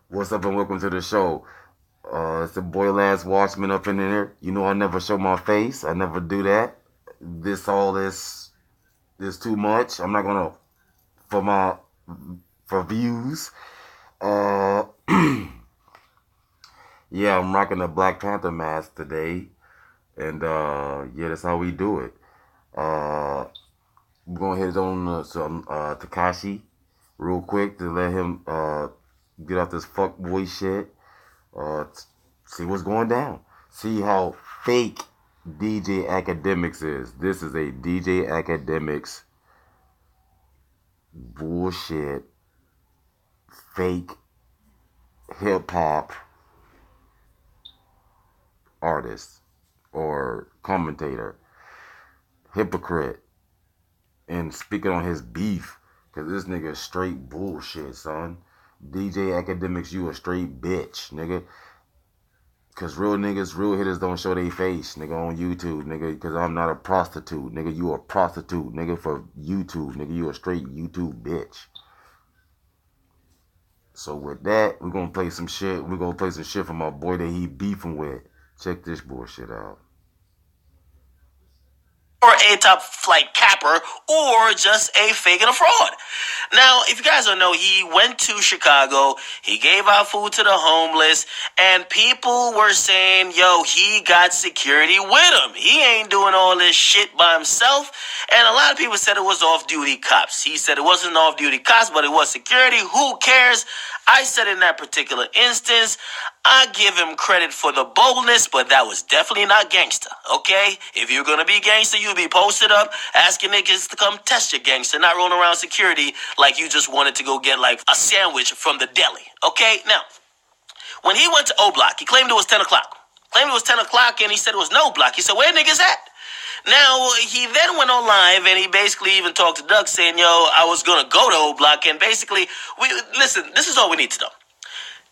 What's up and welcome to the show. It's the boy Last Watchman up in there. You know I never show my face. I never do that. This too much. I'm not gonna for my for views. Uh yeah, I'm rocking the Black Panther mask today. And yeah, that's how we do it. Uh we're gonna hit on some Tekashi real quick to let him get off this fuck boy shit. Uh, See what's going down. See how fake DJ Academics is. This is a DJ Academics bullshit, fake hip hop artist or commentator, hypocrite, and speaking on his beef. Cause this nigga is straight bullshit, son. DJ Academics, you a straight bitch, nigga. Cause real niggas, real hitters don't show their face, nigga, on YouTube, nigga. Cause I'm not a prostitute, nigga. You a prostitute, nigga, for YouTube, nigga. You a straight YouTube bitch. So with that, we're gonna play some shit. We're gonna play some shit from my boy that he beefing with. Check this bullshit out. Or a top flight capper, or just a fake and a fraud. Now, if you guys don't know, he went to Chicago, he gave out food to the homeless, and people were saying, yo, he got security with him. He ain't doing all this shit by himself. And a lot of people said it was off-duty cops. He said it wasn't off-duty cops, but it was security. Who cares? I said in that particular instance, I give him credit for the boldness, but that was definitely not gangster, okay? If you're gonna be gangster, you be posted up, asking niggas to come test your gangster, not rolling around security like you just wanted to go get like a sandwich from the deli, okay? Now, when he went to O Block, he claimed it was 10 o'clock. Claimed it was 10 o'clock and he said it was no block. He said, where niggas at? Now, he then went on live and he basically even talked to Doug saying, yo, I was gonna go to O Block, and basically, listen, this is all we need to know.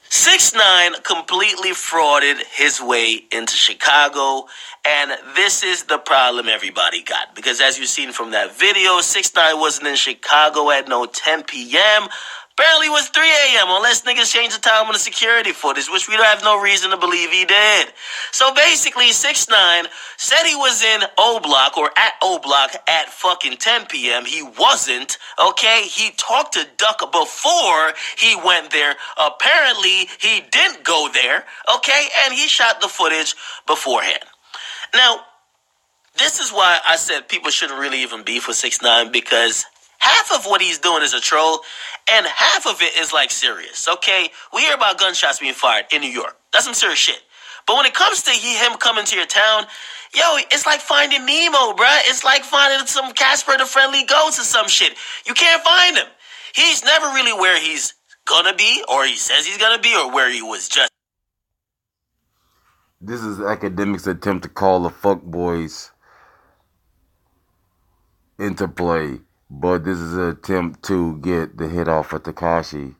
6ix9ine completely frauded his way into Chicago, and this is the problem everybody got. Because as you've seen from that video, 6ix9ine wasn't in Chicago at no 10 p.m., apparently it was 3 a.m. unless niggas changed the time on the security footage, which we don't have no reason to believe he did. So basically, 6ix9ine said he was in O Block or at O Block at fucking 10 p.m. He wasn't, okay? He talked to Duck before he went there. Apparently, he didn't go there, okay? And he shot the footage beforehand. Now, this is why I said people shouldn't really even beef with 6ix9ine, because half of what he's doing is a troll, and half of it is like serious, okay? We hear about gunshots being fired in New York. That's some serious shit. But when it comes to him coming to your town, yo, it's like finding Nemo, bruh. It's like finding some Casper the Friendly Ghost or some shit. You can't find him. He's never really where he's gonna be, or he says he's gonna be, or where he was just. This is Academics' attempt to call the fuckboys into play. But this is an attempt to get the hit off of Tekashi,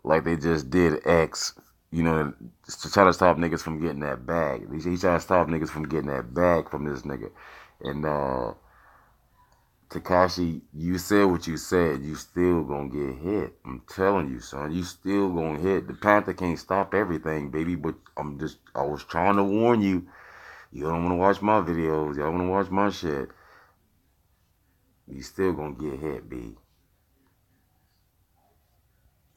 like they just did X, you know, to try to stop niggas from getting that bag. He trying to stop niggas from getting that bag from this nigga. And Tekashi, you said what you said. You still gonna get hit. I'm telling you, son. You still gonna hit. The Panther can't stop everything, baby. But I was trying to warn you. You don't want to watch my videos. You don't want to watch my shit. You still gonna get hit, B.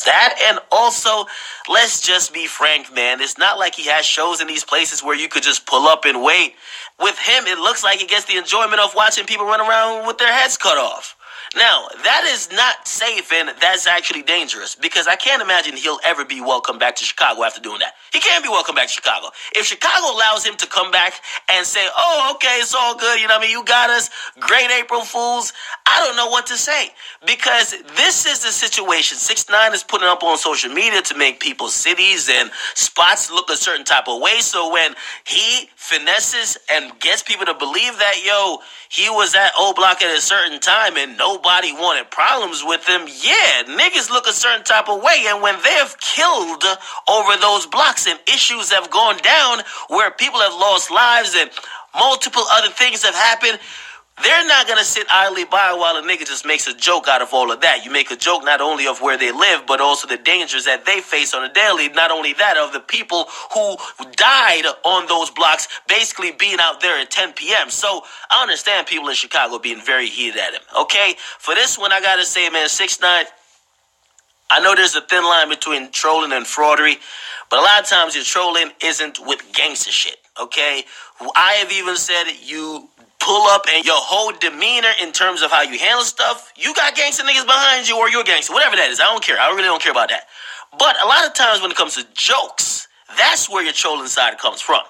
That, and also, let's just be frank, man. It's not like he has shows in these places where you could just pull up and wait. With him, it looks like he gets the enjoyment of watching people run around with their heads cut off. Now, that is not safe, and that's actually dangerous, because I can't imagine he'll ever be welcome back to Chicago after doing that. He can't be welcome back to Chicago. If Chicago allows him to come back and say, oh, okay, it's all good, you know what I mean, you got us, great April Fools, I don't know what to say, because this is the situation 6ix9ine is putting up on social media to make people's cities and spots look a certain type of way. So when he finesses and gets people to believe that, yo, he was at O Block at a certain time and nobody wanted problems with him, yeah, niggas look a certain type of way. And when they've killed over those blocks and issues have gone down where people have lost lives and multiple other things have happened, They're not going to sit idly by while a nigga just makes a joke out of all of that. You make a joke not only of where they live, but also the dangers that they face on a daily. Not only that, of the people who died on those blocks basically being out there at 10 p.m. So I understand people in Chicago being very heated at him. Okay? For this one, I got to say, man, 6ix9ine, I know there's a thin line between trolling and fraudery, but a lot of times your trolling isn't with gangster shit, okay? I have even said you pull up and your whole demeanor in terms of how you handle stuff, you got gangster niggas behind you or you're a gangster, whatever that is. I don't care. I really don't care about that. But a lot of times when it comes to jokes, that's where your trolling side comes from.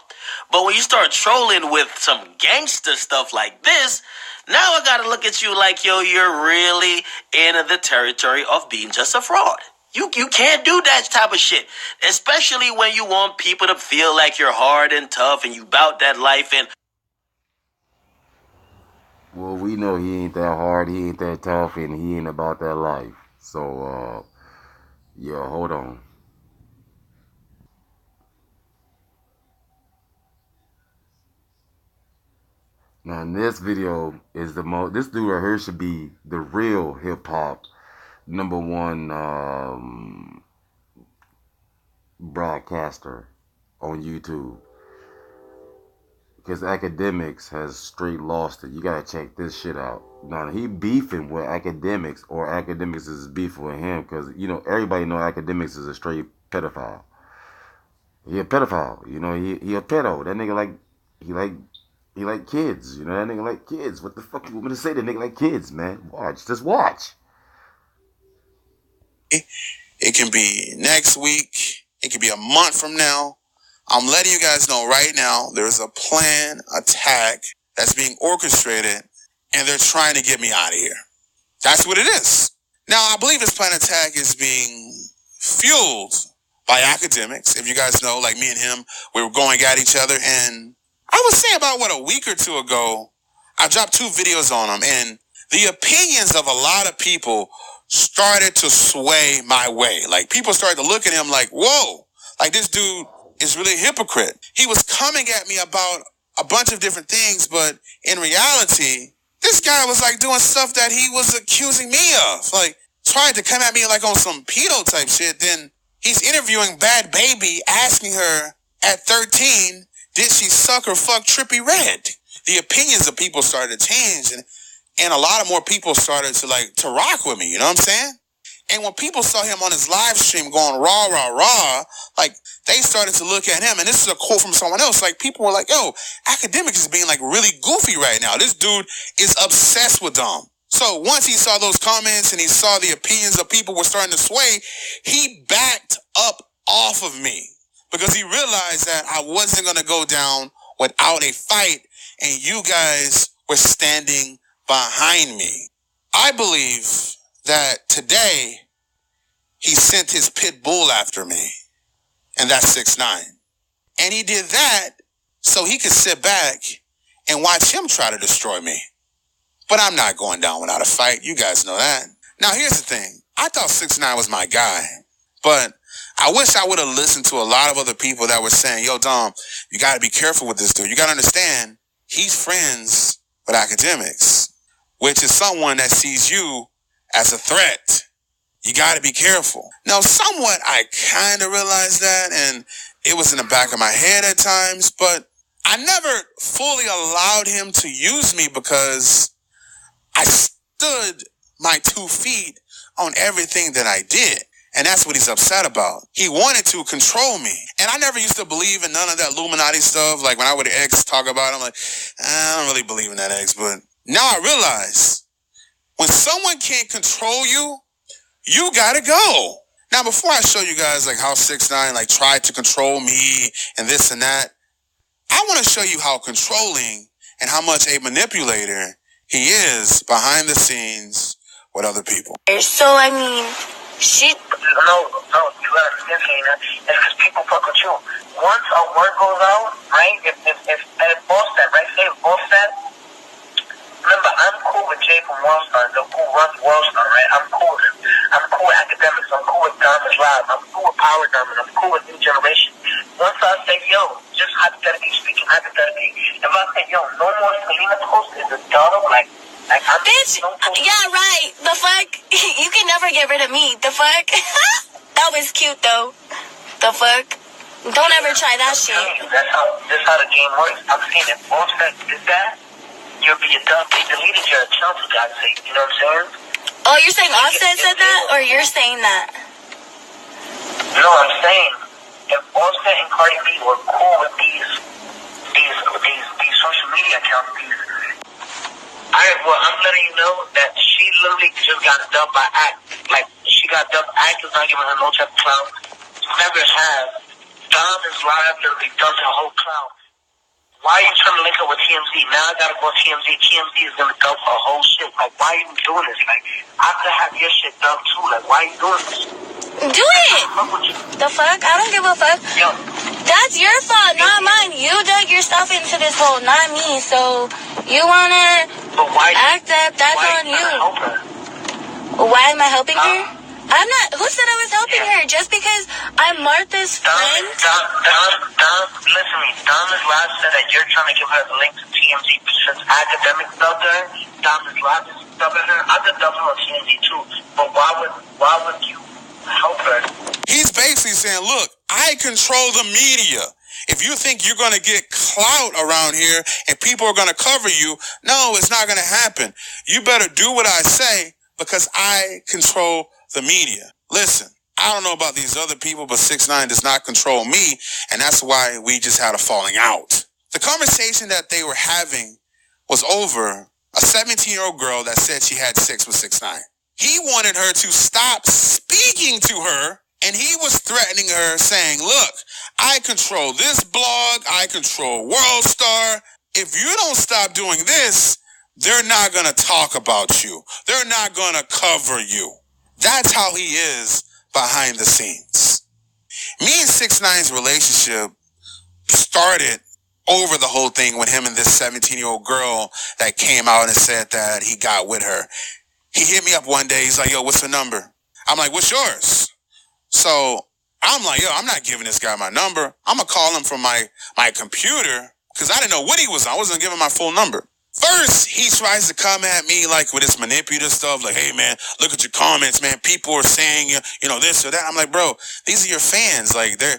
But when you start trolling with some gangster stuff like this, now I gotta look at you like, yo, you're really in the territory of being just a fraud. You can't do that type of shit, especially when you want people to feel like you're hard and tough and you bout that life. And well, we know he ain't that hard, he ain't that tough, and he ain't about that life. So, yeah, hold on. Now, in this video is this dude right here should be the real hip hop #1 broadcaster on YouTube. Because Akademiks has straight lost it. You gotta check this shit out. Now, he beefing with Akademiks, or Akademiks is beefing with him, because, you know, everybody know Akademiks is a straight pedophile. He a pedophile. You know, he a pedo. That nigga he like kids. You know, that nigga like kids. What the fuck you want me to say? That nigga like kids, man. Just watch. It can be next week. It could be a month from now. I'm letting you guys know right now, there's a planned attack that's being orchestrated, and they're trying to get me out of here. That's what it is. Now, I believe this planned attack is being fueled by Akademiks. If you guys know, like me and him, we were going at each other, and I was saying about, a week or two ago, I dropped 2 videos on him, and the opinions of a lot of people started to sway my way. Like, people started to look at him like, whoa, like this dude is really a hypocrite. He was coming at me about a bunch of different things, but in reality, this guy was like doing stuff that he was accusing me of. Like, tried to come at me like on some pedo type shit. Then he's interviewing Bad Baby, asking her at 13, did she suck or fuck Trippie Redd? The opinions of people started to change, and a lot of more people started to rock with me, you know what I'm saying? And when people saw him on his live stream going rah, rah, rah, like, they started to look at him, and this is a quote from someone else, like, people were like, yo, Akademiks is being, like, really goofy right now. This dude is obsessed with Dom. So once he saw those comments and he saw the opinions of people were starting to sway, he backed up off of me because he realized that I wasn't going to go down without a fight, and you guys were standing behind me. I believe that today he sent his pit bull after me, and that's 6ix9ine. And he did that so he could sit back and watch him try to destroy me. But I'm not going down without a fight. You guys know that. Now, here's the thing. I thought 6ix9ine was my guy, but I wish I would have listened to a lot of other people that were saying, yo, Dom, you got to be careful with this dude. You got to understand, he's friends with Akademiks, which is someone that sees you as a threat. You got to be careful. Now, somewhat, I kind of realized that, and it was in the back of my head at times, but I never fully allowed him to use me because I stood my 2 feet on everything that I did. And that's what he's upset about. He wanted to control me. And I never used to believe in none of that Illuminati stuff. Like, when I would X talk about it, I'm like, I don't really believe in that X. But now I realize, when someone can't control you, you gotta go. Now, before I show you guys like how 6ix9ine like tried to control me and this and that, I want to show you how controlling and how much a manipulator he is behind the scenes with other people. So, I mean, she... No, you gotta understand, Shayna. It's because people fuck with you. Once a word goes out, right? If Offset, right? Say Offset. Remember, I'm cool with Jay from Worldstar, the who runs Worldstar, right? I'm cool with him. I'm cool with Akademiks. I'm cool with Diamonds Live. I'm cool with Power Diamond. I'm cool with New Generation. Once I say, yo, just hypothetically speaking, hypothetically. If I say, yo, no more Selena post is a dog, like I'm Bitch, no post. yeah, right. The fuck? You can never get rid of me. The fuck? That was cute, though. The fuck? Don't ever try that shit. That's how the game works. I'm saying if Offset did that, you'll be a dub. They deleted your account, for God's sake. You know what I'm saying? Oh, you're saying Offset said that? Or you're saying that? No, I'm saying if Offset and Cardi B were cool with these social media accounts, I'm letting you know that she literally just got dubbed by Act. Like, she got dubbed. Act is not giving her no type of clout. Never has. Dom is live, literally dubbed her whole clout. Why are you trying to link up with TMZ? Now I gotta go TMZ. TMZ is gonna dub her whole shit. Like, why are you doing this? Like, I have to have your shit dubbed too. Like, why are you doing this? Do it! The fuck? I don't give a fuck. Yo. That's your fault, not mine. You dug yourself into this hole, not me. So, you wanna act up, that's on you. Help her? Why am I helping her? I'm not. Who said I was helping her? Just because I'm Martha's friend? Dom, listen to me. Dom is live said that you're trying to give her the link to TMZ since akademiks dubbed her. Dom is live dubbing her. I could dub her on TMZ too. But why would you help her? He's basically saying, look, I control the media. If you think you're going to get clout around here and people are going to cover you, no, it's not going to happen. You better do what I say because I control the media. Listen, I don't know about these other people, but 6ix9ine does not control me, and that's why we just had a falling out. The conversation that they were having was over a 17-year-old girl that said she had sex with 6ix9ine. He wanted her to stop speaking to her, and he was threatening her, saying, look, I control this blog, I control World Star. If you don't stop doing this, they're not going to talk about you. They're not going to cover you. That's how he is behind the scenes. Me and 6ix9ine's relationship started over the whole thing with him and this 17-year-old girl that came out and said that he got with her. He hit me up one day. He's like, yo, what's the number? I'm like, what's yours? So I'm like, yo, I'm not giving this guy my number. I'm going to call him from my computer because I didn't know what he was on. I wasn't giving my full number. First, he tries to come at me like with his manipulative stuff, like, hey, man, look at your comments, man. People are saying, you know, this or that. I'm like, bro, these are your fans. Like, they're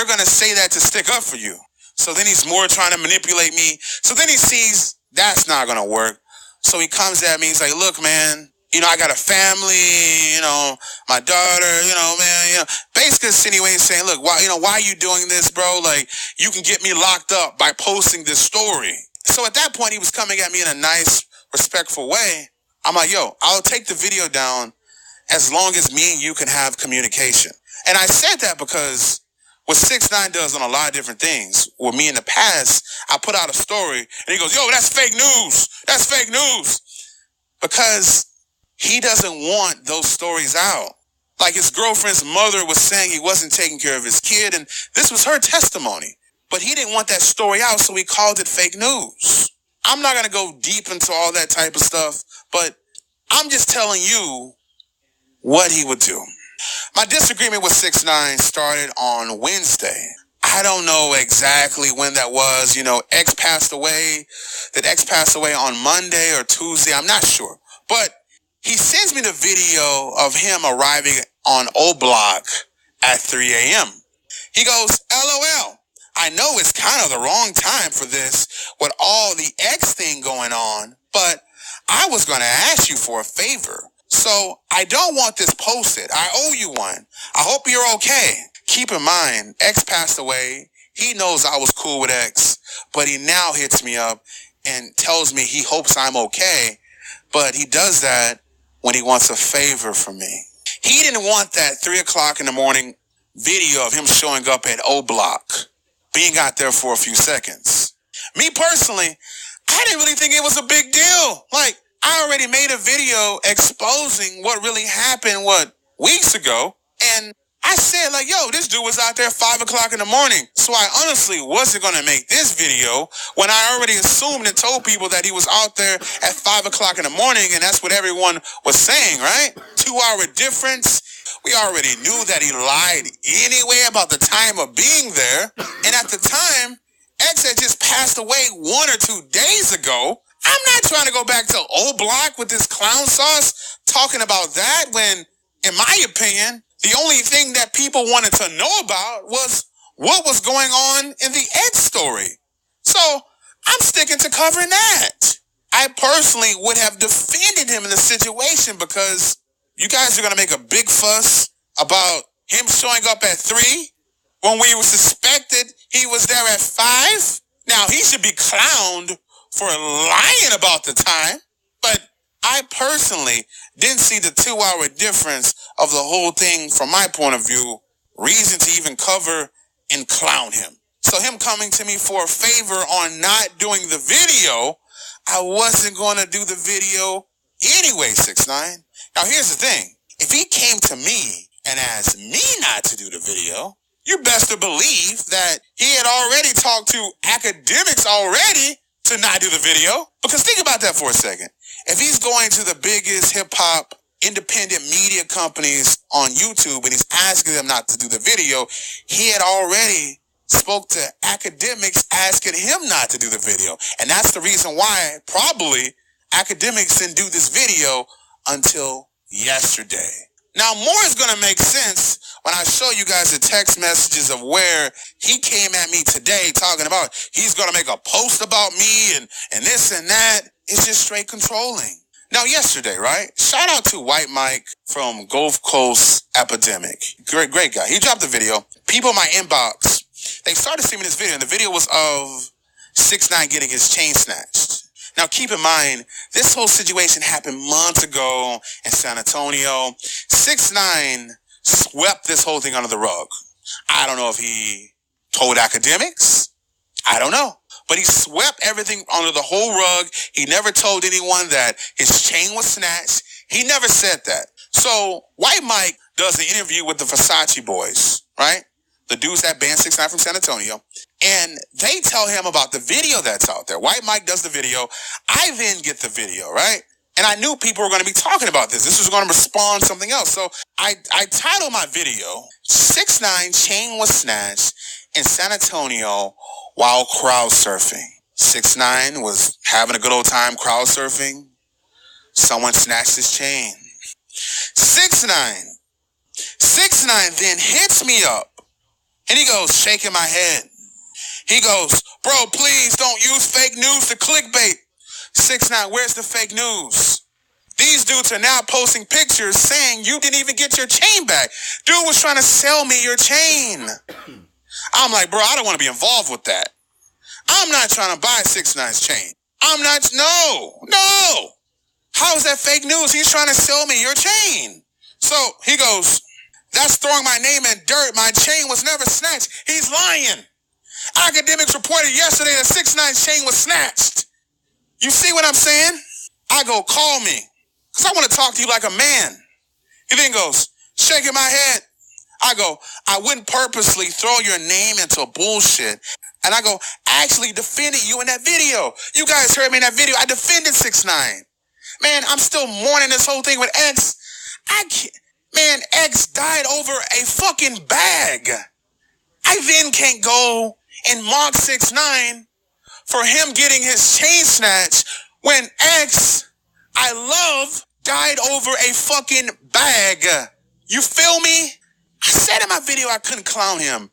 going to say that to stick up for you. So then he's more trying to manipulate me. So then he sees that's not going to work. So he comes at me. He's like, look, man, you know, I got a family, you know, my daughter, you know, man, you know, basically insinuating saying, look, why are you doing this, bro? Like, you can get me locked up by posting this story. So at that point, he was coming at me in a nice, respectful way. I'm like, yo, I'll take the video down as long as me and you can have communication. And I said that because what 6ix9ine does on a lot of different things. With me in the past, I put out a story and he goes, yo, that's fake news. That's fake news. Because he doesn't want those stories out. Like his girlfriend's mother was saying he wasn't taking care of his kid, and this was her testimony. But he didn't want that story out, so he called it fake news. I'm not going to go deep into all that type of stuff, but I'm just telling you what he would do. My disagreement with 6ix9ine started on Wednesday. I don't know exactly when that was. You know, X passed away. Did X pass away on Monday or Tuesday? I'm not sure. But he sends me the video of him arriving on O Block at 3 a.m. He goes, LOL. I know it's kind of the wrong time for this with all the X thing going on, but I was going to ask you for a favor. So I don't want this posted. I owe you one. I hope you're okay. Keep in mind, X passed away. He knows I was cool with X, but he now hits me up and tells me he hopes I'm okay, but he does that when he wants a favor from me. He didn't want that 3 o'clock in the morning video of him showing up at O Block, being out there for a few seconds. Me personally, I didn't really think it was a big deal. Like, I already made a video exposing what really happened, weeks ago. And I said, like, yo, this dude was out there 5 o'clock in the morning. So I honestly wasn't going to make this video when I already assumed and told people that he was out there at 5 o'clock in the morning. And that's what everyone was saying, right? 2-hour difference. We already knew that he lied anyway about the time of being there. And at the time, X had just passed away 1 or 2 days ago. I'm not trying to go back to old block with this clown sauce talking about that when, in my opinion, the only thing that people wanted to know about was what was going on in the X story. So I'm sticking to covering that. I personally would have defended him in the situation because you guys are going to make a big fuss about him showing up at 3 when we suspected he was there at 5. Now, he should be clowned for lying about the time, but I personally didn't see the 2-hour difference of the whole thing from my point of view, reason to even cover and clown him. So him coming to me for a favor on not doing the video, I wasn't going to do the video anyway, 6ix9ine. Now, here's the thing. If he came to me and asked me not to do the video, you best to believe that he had already talked to akademiks already to not do the video. Because think about that for a second. If he's going to the biggest hip-hop independent media companies on YouTube and he's asking them not to do the video, he had already spoke to akademiks asking him not to do the video. And that's the reason why probably akademiks didn't do this video until yesterday. Now, more is going to make sense when I show you guys the text messages of where he came at me today talking about he's going to make a post about me and this and that. It's just straight controlling. Now, yesterday, right? Shout out to White Mike from Gulf Coast Epidemic. Great guy. He dropped a video. People in my inbox, they started seeing this video, and the video was of 6ix9ine getting his chain snatched. Now, keep in mind, this whole situation happened months ago in San Antonio. 6ix9ine swept this whole thing under the rug. I don't know if he told akademiks. I don't know. But he swept everything under the whole rug. He never told anyone that his chain was snatched. He never said that. So White Mike does an interview with the Versace boys, right? The dudes that banned 6ix9ine from San Antonio. And they tell him about the video that's out there. White Mike does the video. I then get the video, right? And I knew people were going to be talking about this. This was going to respond to something else. So I titled my video, 6ix9ine chain was snatched in San Antonio while crowd surfing. 6ix9ine was having a good old time crowd surfing. Someone snatched his chain. 6ix9ine then hits me up. And he goes, shaking my head. He goes, bro, please don't use fake news to clickbait. 6ix9ine, where's the fake news? These dudes are now posting pictures saying you didn't even get your chain back. Dude was trying to sell me your chain. I'm like, bro, I don't want to be involved with that. I'm not trying to buy 6ix9ine's chain. No. How is that fake news? He's trying to sell me your chain. So he goes, that's throwing my name in dirt. My chain was never snatched. He's lying. Akademiks reported yesterday that 6ix9ine's chain was snatched. You see what I'm saying? I go, call me, because I want to talk to you like a man. He then goes, shaking my head. I go, I wouldn't purposely throw your name into bullshit. And I go, I actually defended you in that video. You guys heard me in that video. I defended 6ix9ine. Man, I'm still mourning this whole thing with X. Man, X died over a fucking bag. I then can't go and mock 6ix9ine for him getting his chain snatched when X, I love, died over a fucking bag. You feel me? I said in my video I couldn't clown him.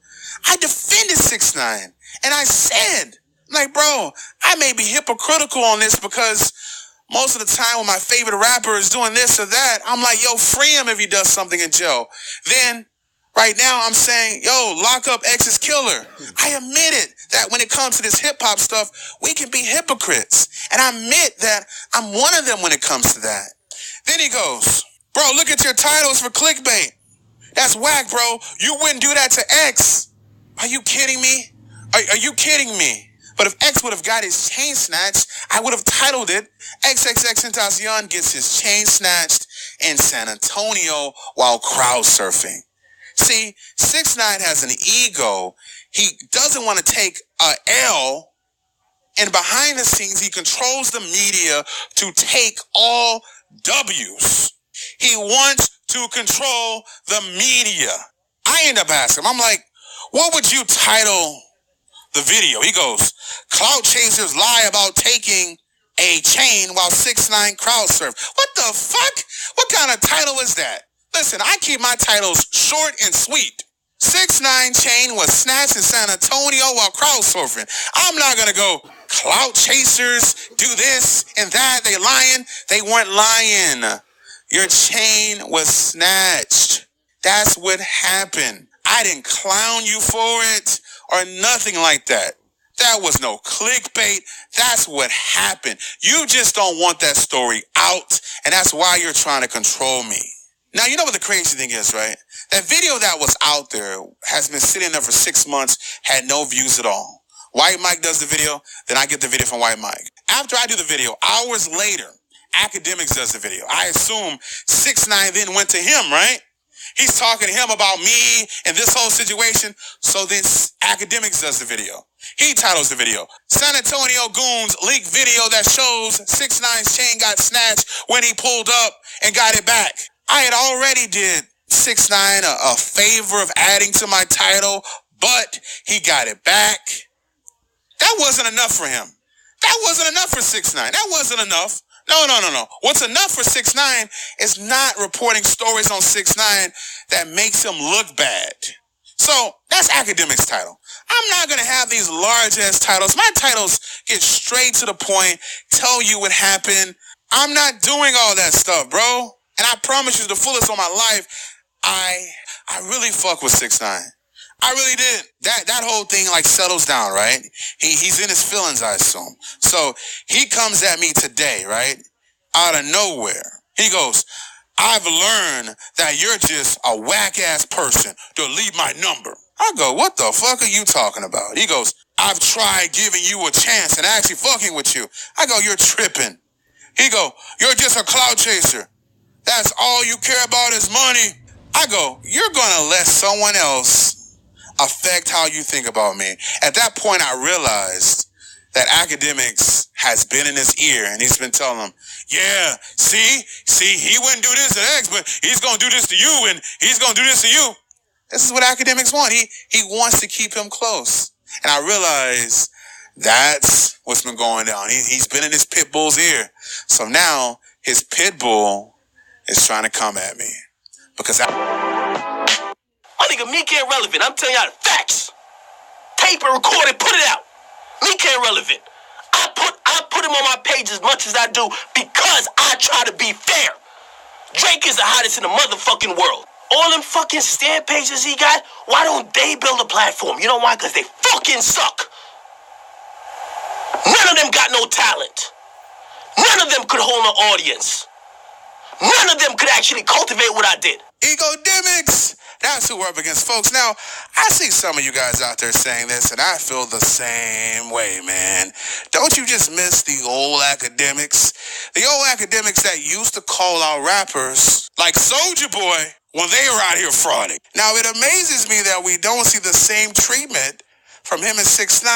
I defended 6ix9ine. And I said, like, bro, I may be hypocritical on this because most of the time when my favorite rapper is doing this or that, I'm like, yo, free him if he does something in jail. Then, right now, I'm saying, yo, lock up X's killer. I admitted that when it comes to this hip-hop stuff, we can be hypocrites. And I admit that I'm one of them when it comes to that. Then he goes, bro, look at your titles for clickbait. That's whack, bro. You wouldn't do that to X. Are you kidding me? Are you kidding me? But if X would have got his chain snatched, I would have titled it, XXXTentacion gets his chain snatched in San Antonio while crowd surfing. See, 6ix9ine has an ego. He doesn't want to take a L, and behind the scenes, he controls the media to take all W's. He wants to control the media. I end up asking him, I'm like, what would you title the video. He goes, clout chasers lie about taking a chain while 6ix9ine crowd surf. What the fuck? What kind of title is that? Listen, I keep my titles short and sweet. 6ix9ine chain was snatched in San Antonio while crowd surfing. I'm not gonna go, clout chasers do this and that. They lying. They weren't lying. Your chain was snatched. That's what happened. I didn't clown you for it or nothing like that. That was no clickbait. That's what happened. You just don't want that story out, and that's why you're trying to control me. Now, you know what the crazy thing is, right? That video that was out there has been sitting there for 6 months, had no views at all. White Mike does the video, then I get the video from White Mike. After I do the video, hours later, Akademiks does the video. I assume 6ix9ine then went to him, right? He's talking to him about me and this whole situation. So then Akademiks does the video. He titles the video, San Antonio Goons leak video that shows 6ix9ine's chain got snatched when he pulled up and got it back. I had already did 6ix9ine a favor of adding to my title, but he got it back. That wasn't enough for him. That wasn't enough for 6ix9ine. That wasn't enough. No. What's enough for 6ix9ine is not reporting stories on 6ix9ine that makes him look bad. So that's Akademiks' title. I'm not going to have these large-ass titles. My titles get straight to the point, tell you what happened. I'm not doing all that stuff, bro. And I promise you the fullest of my life, I really fuck with 6ix9ine. I really did. That whole thing like settles down, right? He's in his feelings, I assume. So he comes at me today, right? Out of nowhere. He goes, I've learned that you're just a whack-ass person. Delete my number. I go, what the fuck are you talking about? He goes, I've tried giving you a chance and actually fucking with you. I go, you're tripping. He go, you're just a clout chaser. That's all you care about is money. I go, you're gonna let someone else affect how you think about me. At that point, I realized that Akademiks has been in his ear and he's been telling him, yeah, see, he wouldn't do this to X, but he's going to do this to you and he's going to do this to you. This is what Akademiks want. He wants to keep him close. And I realized that's what's been going down. He's been in his pit bull's ear. So now his pit bull is trying to come at me because My nigga, Meek ain't relevant. I'm telling y'all the facts. Tape and record it, put it out. Meek ain't relevant. I put him on my page as much as I do because I try to be fair. Drake is the hottest in the motherfucking world. All them fucking stand pages he got, why don't they build a platform? You know why? Because they fucking suck. None of them got no talent. None of them could hold an audience. None of them could actually cultivate what I did. Akademiks! That's who we're up against, folks. Now, I see some of you guys out there saying this, and I feel the same way, man. Don't you just miss the old Akademiks? The old Akademiks that used to call out rappers like Soulja Boy when they were out here frauding. Now, it amazes me that we don't see the same treatment from him and 6ix9ine.